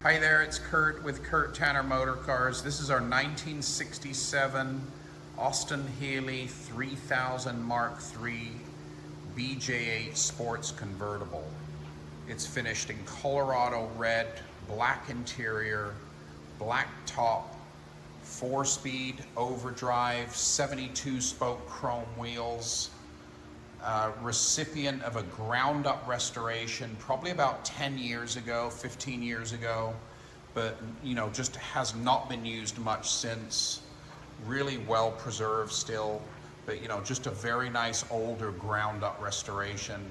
Hi there, it's Kurt with Kurt Tanner Motor Cars. This is our 1967 Austin Healey 3000 Mark III BJ-8 Sports Convertible. It's finished in Colorado red, black interior, black top, 4-speed overdrive, 72 spoke chrome wheels. Recipient of a ground up restoration probably about 10 years ago, 15 years ago, but just has not been used much since. Really well preserved still, but just a very nice older ground up restoration.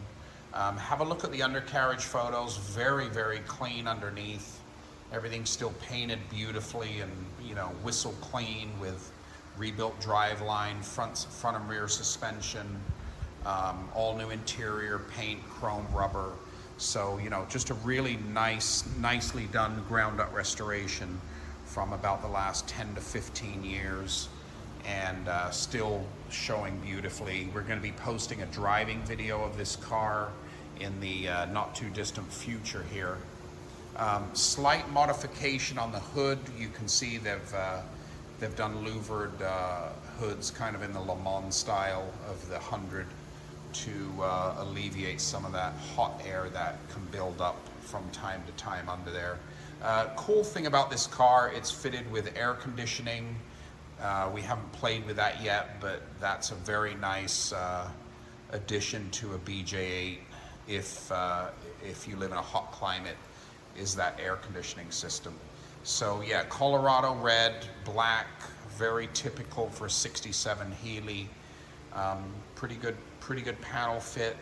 Have a look at the undercarriage photos, very, very clean underneath. Everything's still painted beautifully and whistle clean with rebuilt driveline, front and rear suspension. All new interior, paint, chrome, rubber. So, just a really nicely done ground up restoration from about the last 10 to 15 years and still showing beautifully. We're going to be posting a driving video of this car in the not too distant future here. Slight modification on the hood. You can see they've done louvered hoods kind of in the Le Mans style of the 100 to alleviate some of that hot air that can build up from time to time under there. Cool thing about this car, it's fitted with air conditioning. We haven't played with that yet, but that's a very nice addition to a BJ-8 if you live in a hot climate, is that air conditioning system. So yeah, Colorado red, black, very typical for 67 Healey. Pretty good panel fit.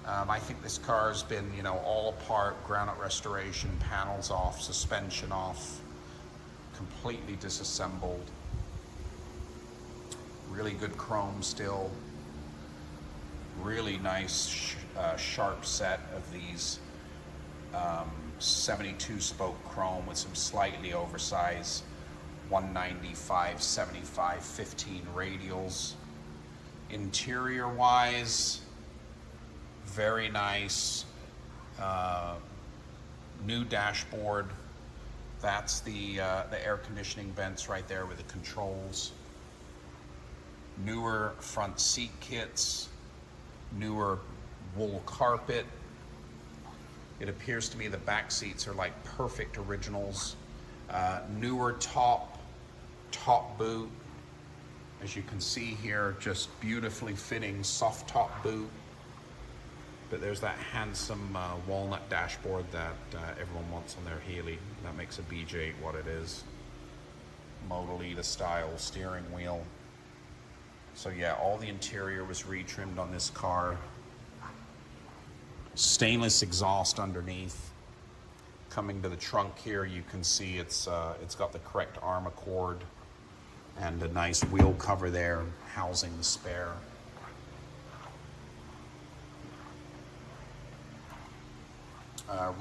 I think this car's been, all apart, ground up restoration, panels off, suspension off, completely disassembled. Really good chrome still. Really nice sharp set of these 72 spoke chrome with some slightly oversized 195, 75, 15 radials. Interior wise, very nice. New dashboard. That's the air conditioning vents right there with the controls. Newer front seat kits. Newer wool carpet. It appears to me the back seats are like perfect originals. Newer top boot. As you can see here, just beautifully fitting soft top boot. But there's that handsome walnut dashboard that everyone wants on their Healey. That makes a BJ-8 what it is. Model-E style steering wheel. So yeah, all the interior was retrimmed on this car. Stainless exhaust underneath. Coming to the trunk here, you can see it's got the correct arm accord and a nice wheel cover there housing the spare.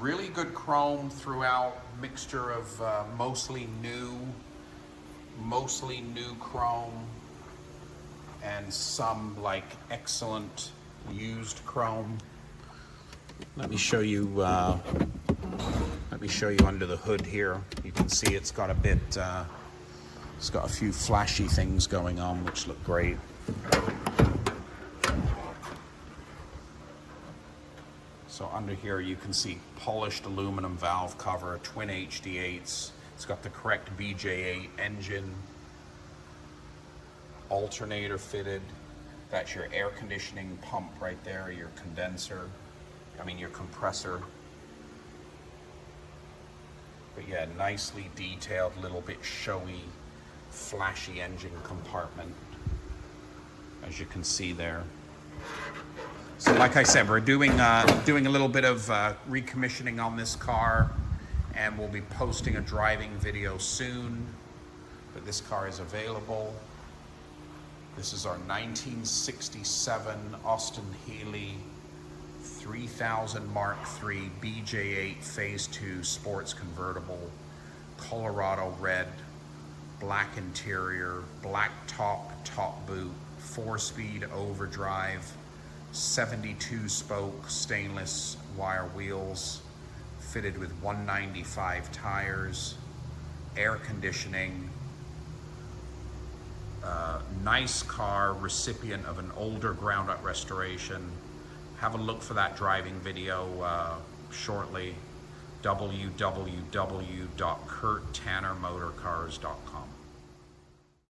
Really good chrome throughout, mixture of mostly new chrome and some like excellent used chrome. Let me show you under the hood here. You can see it's got a bit it's got a few flashy things going on which look great. So under here you can see polished aluminum valve cover, twin HD8s. It's got the correct BJ-8 engine, alternator fitted. That's your air conditioning pump right there, your your compressor. But yeah, nicely detailed, little bit showy, flashy engine compartment, as you can see there. So like I said, we're doing a little bit of recommissioning on this car, and we'll be posting a driving video soon, but this car is available. This is our 1967 Austin Healey 3000 Mark III BJ-8 Phase 2 Sports Convertible, Colorado red, black interior, black top boot, 4-speed overdrive, 72 spoke stainless wire wheels, fitted with 195 tires, air conditioning. Nice car, recipient of an older ground up restoration. Have a look for that driving video shortly. www.kurttannermotorcars.com.